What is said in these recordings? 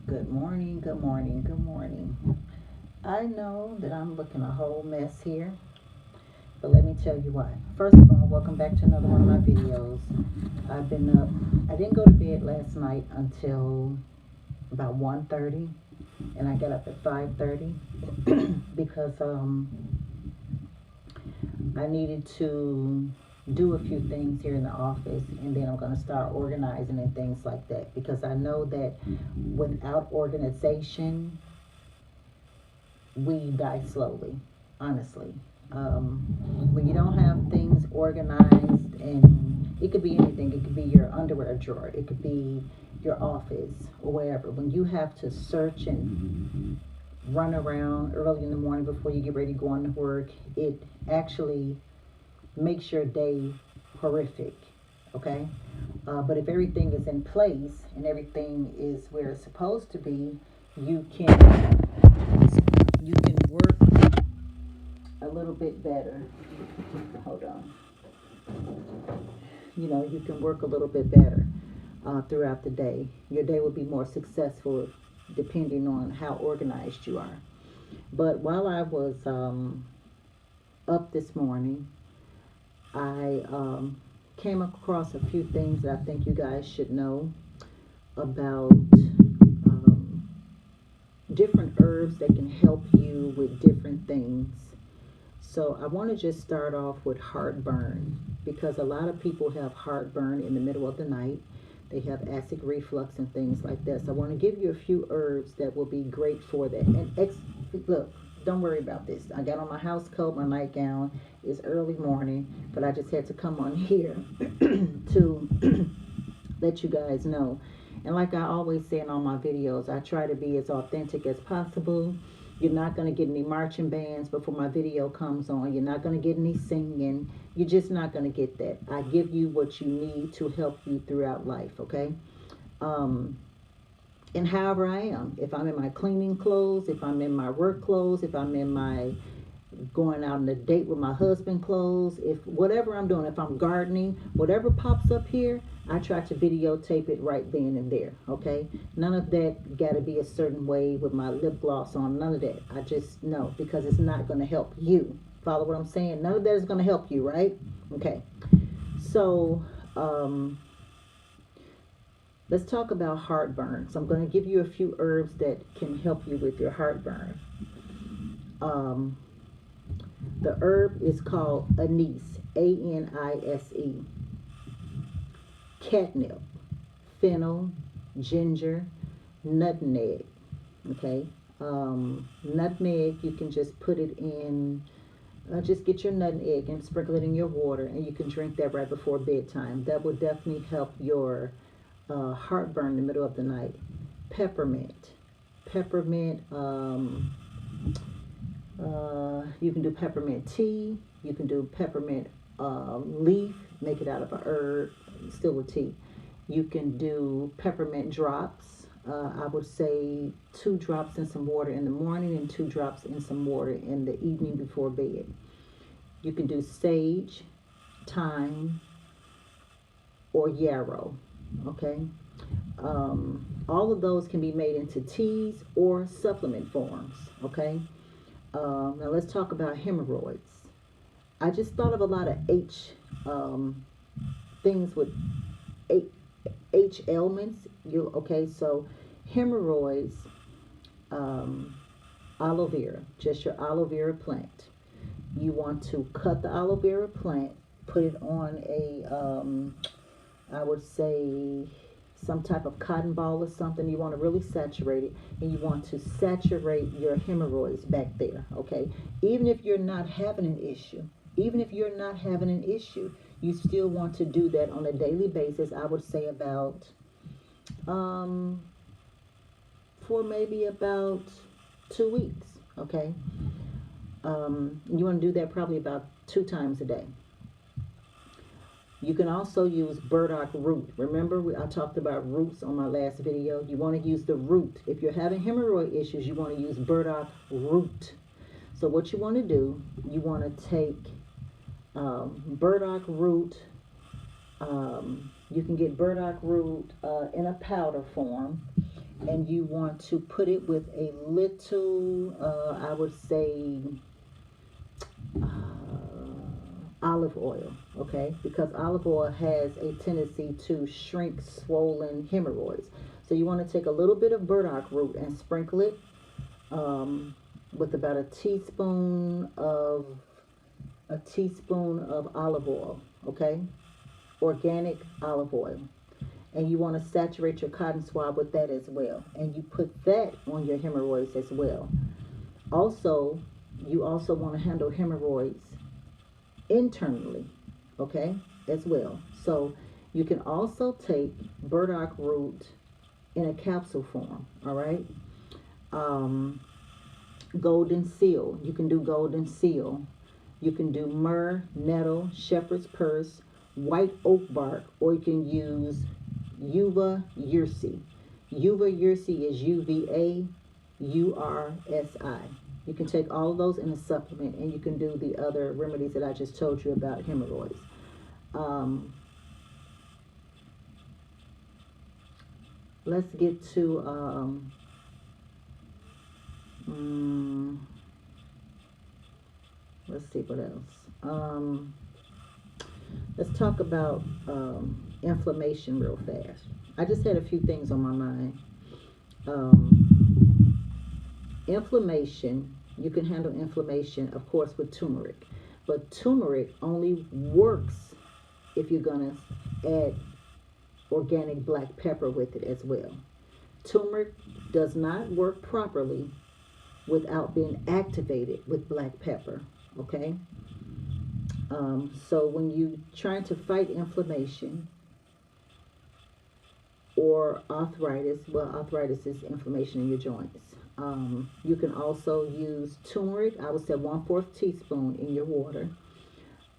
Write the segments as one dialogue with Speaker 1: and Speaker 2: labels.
Speaker 1: Good morning, good morning, good morning. I know that I'm looking a whole mess here, but let me tell you why. First of all, welcome back to another one of my videos. I've been up, I didn't go to bed last night until about 1:30, and I got up at 5:30 because I needed to do a few things here in the office, and then I'm going to start organizing and things like that, because I know that without organization we die slowly, honestly. When you don't have things organized, and it could be anything, it could be your underwear drawer, it could be your office or wherever. When you have to search and run around early in the morning before you get ready to go on to work, it actually makes your day horrific. Okay? But if everything is in place and everything is where it's supposed to be, you can work a little bit better. Hold on. You can work a little bit better throughout the day. Your day will be more successful depending on how organized you are. But while I was up this morning, I came across a few things that I think you guys should know about different herbs that can help you with different things. So I want to just start off with heartburn, because a lot of people have heartburn in the middle of the night. They have acid reflux and things like that. So I want to give you a few herbs that will be great for that. And look, don't worry about this. I got on my house coat, my nightgown. It's early morning, but I just had to come on here to let you guys know. And like I always say in all my videos, I try to be as authentic as possible. You're not going to get any marching bands before my video comes on. You're not going to get any singing. You're just not going to get that. I give you what you need to help you throughout life, okay? And however I am, if I'm in my cleaning clothes, if I'm in my work clothes, if I'm in my going out on a date with my husband clothes, if whatever I'm doing, if I'm gardening, whatever pops up here, I try to videotape it right then and there, okay? None of that got to be a certain way with my lip gloss on, none of that. I just know, because it's not going to help you. Follow what I'm saying? None of that is going to help you, right? Okay. So, let's talk about heartburn. So I'm going to give you a few herbs that can help you with your heartburn. The herb is called anise, Anise. Catnip, fennel, ginger, nutmeg. Okay, nutmeg, you can just put it in. Just get your nutmeg and sprinkle it in your water, and you can drink that right before bedtime. That will definitely help your heartburn in the middle of the night. Peppermint, peppermint. You can do peppermint tea. You can do peppermint leaf, make it out of a herb, still a tea. You can do peppermint drops. I would say 2 drops in some water in the morning and 2 drops in some water in the evening before bed. You can do sage, thyme, or yarrow. Okay. All of those can be made into teas or supplement forms. Okay. Now let's talk about hemorrhoids. I just thought of a lot of things with H ailments. So hemorrhoids, aloe vera, just your aloe vera plant. You want to cut the aloe vera plant, put it on I would say some type of cotton ball or something. You want to really saturate it, and you want to saturate your hemorrhoids back there, okay? Even if you're not having an issue, you still want to do that on a daily basis. I would say about, for maybe about 2 weeks, okay? You want to do that probably about 2 times a day. You can also use burdock root. Remember, I talked about roots on my last video. You want to use the root. If you're having hemorrhoid issues, you want to use burdock root. So what you want to do, you want to take burdock root. You can get burdock root in a powder form, and you want to put it with a little, I would say, olive oil, okay? Because olive oil has a tendency to shrink swollen hemorrhoids. So you want to take a little bit of burdock root and sprinkle it with about a teaspoon of olive oil, okay? Organic olive oil. And you want to saturate your cotton swab with that as well. And you put that on your hemorrhoids as well. Also, you also want to handle hemorrhoids internally, okay, as well. So you can also take burdock root in a capsule form, all right? Golden seal, you can do golden seal. You can do myrrh, nettle, shepherd's purse, white oak bark, or you can use uva ursi. Uva ursi is UVA URSI. You can take all of those in a supplement, and you can do the other remedies that I just told you about hemorrhoids. Let's get to let's see what else. Let's talk about inflammation real fast. I just had a few things on my mind. Inflammation, you can handle inflammation, of course, with turmeric. But turmeric only works if you're going to add organic black pepper with it as well. Turmeric does not work properly without being activated with black pepper, okay? So when you're trying to fight inflammation or arthritis, well, arthritis is inflammation in your joints. You can also use turmeric. I would say 1/4 teaspoon in your water.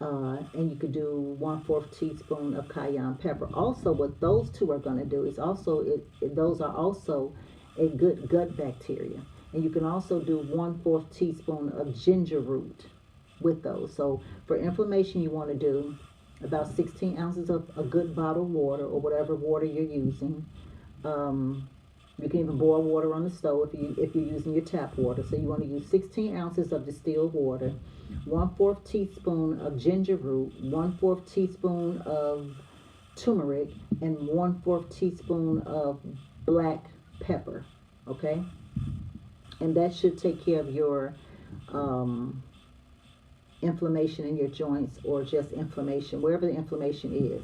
Speaker 1: And you could do 1/4 teaspoon of cayenne pepper. Also, what those two are going to do is also, those are also a good gut bacteria. And you can also do 1/4 teaspoon of ginger root with those. So for inflammation, you want to do about 16 ounces of a good bottled water, or whatever water you're using. You can even boil water on the stove if you're using your tap water. So you want to use 16 ounces of distilled water, 1/4 teaspoon of ginger root, 1/4 teaspoon of turmeric, and 1/4 teaspoon of black pepper. Okay, and that should take care of your inflammation in your joints, or just inflammation, wherever the inflammation is.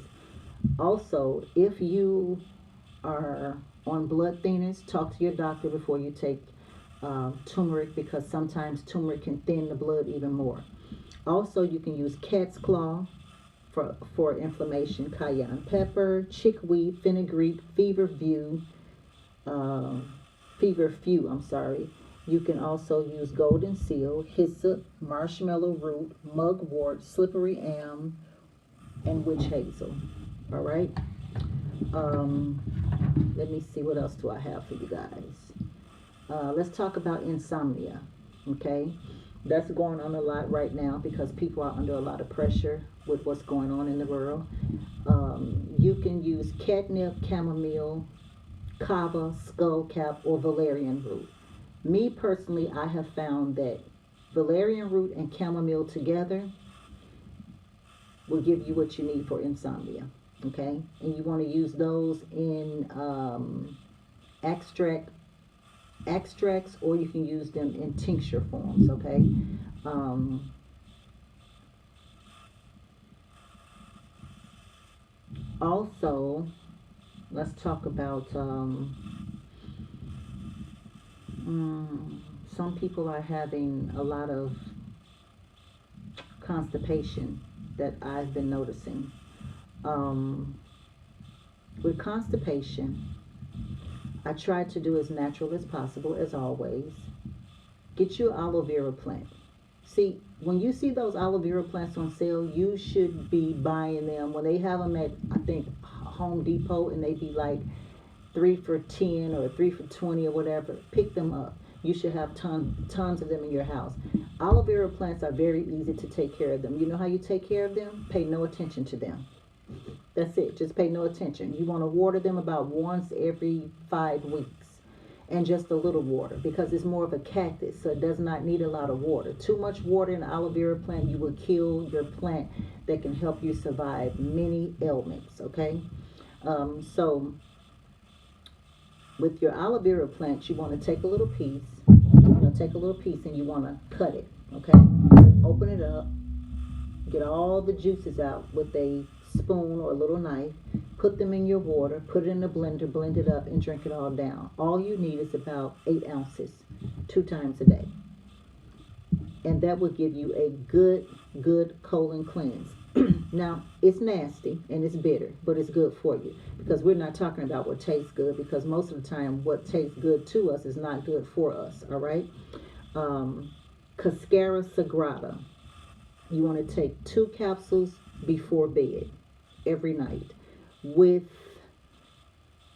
Speaker 1: Also, if you are on blood thinners, talk to your doctor before you take turmeric, because sometimes turmeric can thin the blood even more. Also, you can use cat's claw for inflammation, cayenne pepper, chickweed, fenugreek, feverfew, I'm sorry. You can also use golden seal, hyssop, marshmallow root, mugwort, slippery elm, and witch hazel. All right. Let me see, what else do I have for you guys. Let's talk about insomnia. Okay, that's going on a lot right now because people are under a lot of pressure with what's going on in the world. You can use catnip, chamomile, kava, skullcap, or valerian root. Me personally, I have found that valerian root and chamomile together will give you what you need for insomnia. Okay, and you want to use those in extracts, or you can use them in tincture forms. Okay. Also, let's talk about some people are having a lot of constipation that I've been noticing. With constipation, I try to do as natural as possible, as always. Get you an aloe vera plant. See, when you see those aloe vera plants on sale, you should be buying them. When they have them at, I think, Home Depot, and they be like 3 for $10 or 3 for $20 or whatever, pick them up. You should have tons of them in your house. Aloe vera plants are very easy to take care of them. You know how you take care of them? Pay no attention to them. That's it. Just pay no attention. You want to water them about once every 5 weeks. and just a little water, because it's more of a cactus, so it does not need a lot of water. Too much water in an aloe vera plant, you will kill your plant that can help you survive many ailments, okay? So with your aloe vera plant, you want to take a little piece. Take a little piece and you want to cut it, okay? Open it up, get all the juices out with a spoon or a little knife, put them in your water, put it in a blender, blend it up, and drink it all down. All you need is about 8 ounces, 2 times a day. And that will give you a good colon cleanse. Now, it's nasty and it's bitter, but it's good for you, because we're not talking about what tastes good, because most of the time what tastes good to us is not good for us, all right? Cascara sagrada. You want to take 2 capsules before bed every night with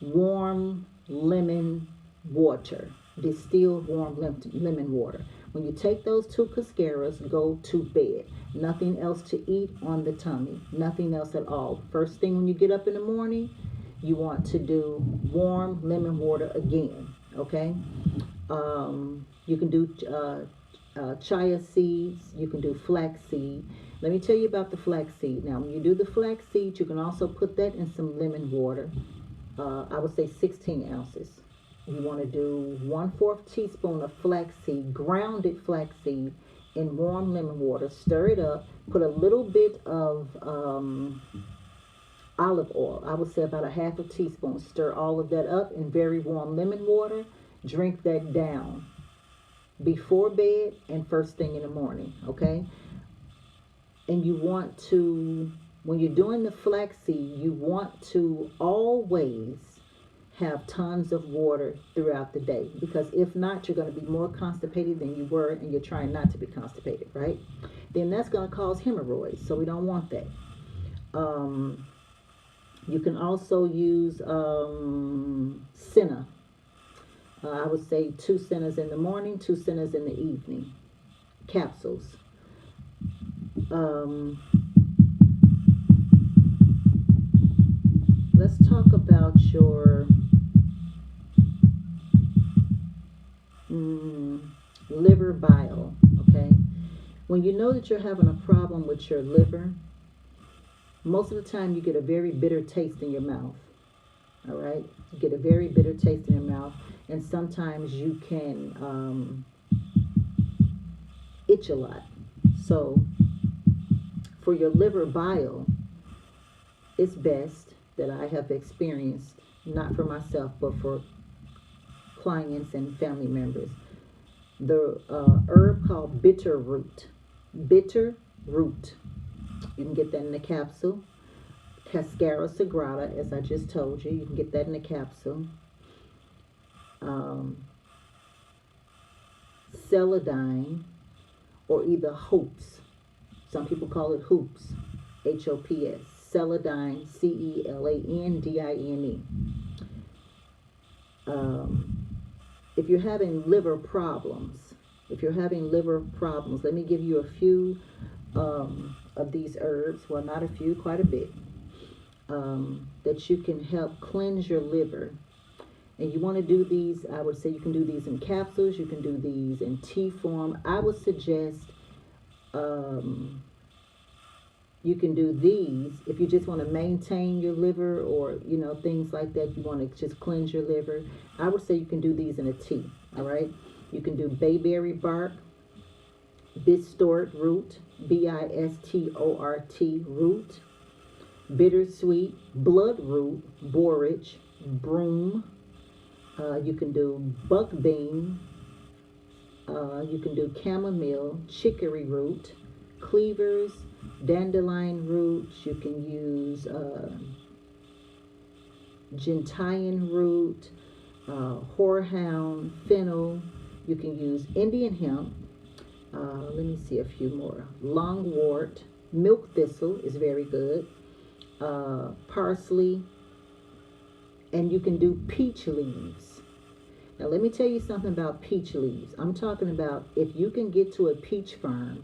Speaker 1: warm lemon water, distilled warm lemon water. When you take those 2 cascaras, go to bed. Nothing else to eat on the tummy. Nothing else at all. First thing when you get up in the morning, you want to do warm lemon water again. Okay? You can do chia seeds. You can do flax seed. Let me tell you about the flax seed. Now, when you do the flax seed, you can also put that in some lemon water. I would say 16 ounces. You want to do 1/4 teaspoon of flaxseed, grounded flaxseed, in warm lemon water. Stir it up. Put a little bit of olive oil. I would say about 1/2 teaspoon. Stir all of that up in very warm lemon water. Drink that down before bed and first thing in the morning. Okay? And you want to, when you're doing the flaxseed, you want to always have tons of water throughout the day, because if not, you're going to be more constipated than you were, and you're trying not to be constipated, right? Then that's going to cause hemorrhoids, so we don't want that. You can also use senna. I would say 2 sennas in the morning, 2 sennas in the evening, capsules. Let's talk about your liver bile, okay? When you know that you're having a problem with your liver, most of the time you get a very bitter taste in your mouth, all right? You get a very bitter taste in your mouth, and sometimes you can itch a lot. So for your liver bile, it's best, that I have experienced, not for myself, but for clients and family members, the herb called bitter root. Bitter root. You can get that in a capsule. Cascara sagrada, as I just told you, you can get that in a capsule. Celandine, or either hoops. Some people call it hoops. HOPS. Celandine, CELANDINE. If you're having liver problems, let me give you a few of these herbs. Well, not a few, quite a bit. That you can help cleanse your liver. And you want to do these, I would say you can do these in capsules, you can do these in tea form. I would suggest you can do these if you just want to maintain your liver, or things like that. You want to just cleanse your liver. I would say you can do these in a tea. All right. You can do bayberry bark, bistort root, BISTORT root, bittersweet, bloodroot, borage, broom. You can do buckbean. You can do chamomile, chicory root, cleavers, dandelion roots. You can use gentian root, horehound, fennel. You can use Indian hemp. Let me see a few more. Longwort, milk thistle is very good. Parsley, and you can do peach leaves. Now let me tell you something about peach leaves. I'm talking about if you can get to a peach farm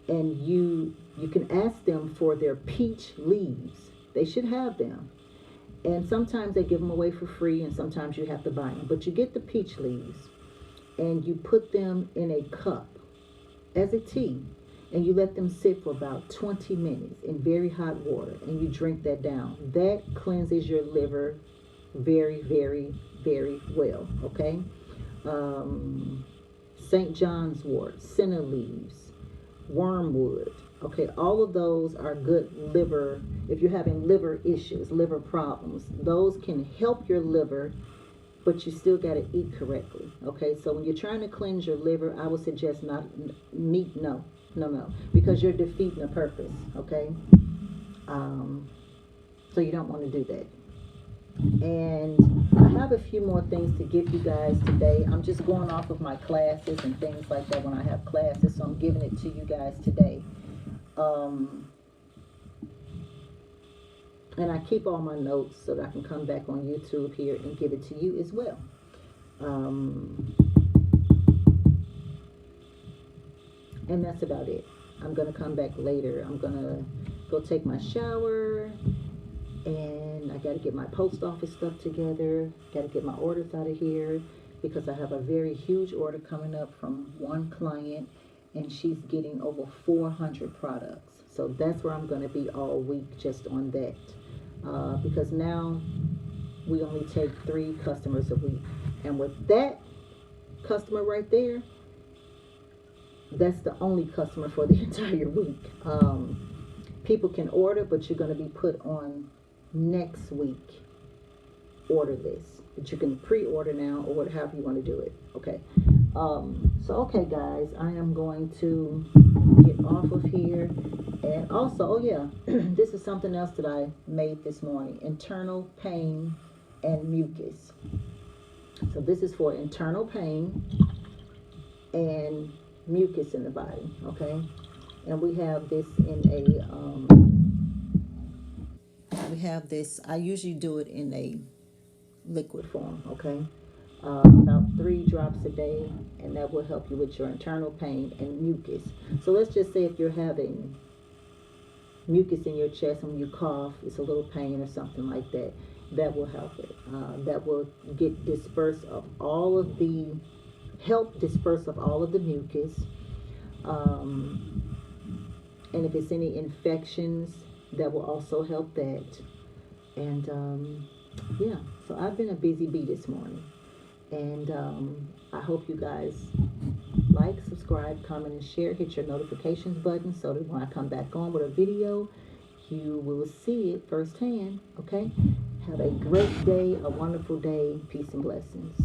Speaker 1: and you can ask them for their peach leaves. They should have them. And sometimes they give them away for free, and sometimes you have to buy them. But you get the peach leaves, and you put them in a cup as a tea, and you let them sit for about 20 minutes in very hot water, and you drink that down. That cleanses your liver very, very, very well, okay? St. John's wort, senna leaves, wormwood, okay? All of those are good liver, if you're having liver issues, liver problems. Those can help your liver, but you still got to eat correctly, okay? So when you're trying to cleanse your liver, I would suggest not meat, no, because you're defeating the purpose, okay? So you don't want to do that. And I have a few more things to give you guys today. I'm just going off of my classes and things like that when I have classes, so I'm giving it to you guys today. And I keep all my notes so that I can come back on YouTube here and give it to you as well. And that's about it. I'm going to come back later. I'm going to go take my shower. And I got to get my post office stuff together. Got to get my orders out of here because I have a very huge order coming up from one client, and she's getting over 400 products. So that's where I'm going to be all week, just on that. Because now we only take 3 customers a week. And with that customer right there, that's the only customer for the entire week. People can order, but you're going to be put on next week order list, but you can pre-order now or whatever you want to do it, okay? So okay guys, I am going to get off of here. And also, oh yeah, this is something else that I made this morning: internal pain and mucus. So this is for internal pain and mucus in the body, okay? And we have this in a I usually do it in a liquid form, okay? About 3 drops a day, and that will help you with your internal pain and mucus. So let's just say if you're having mucus in your chest and when you cough, it's a little pain or something like that, that will help it. That will help disperse of all of the mucus. And if it's any infections, that will also help that. And yeah, so I've been a busy bee this morning. And I hope you guys like, subscribe, comment, and share. Hit your notifications button so that when I come back on with a video, you will see it firsthand, okay? Have a great day, a wonderful day. Peace and blessings.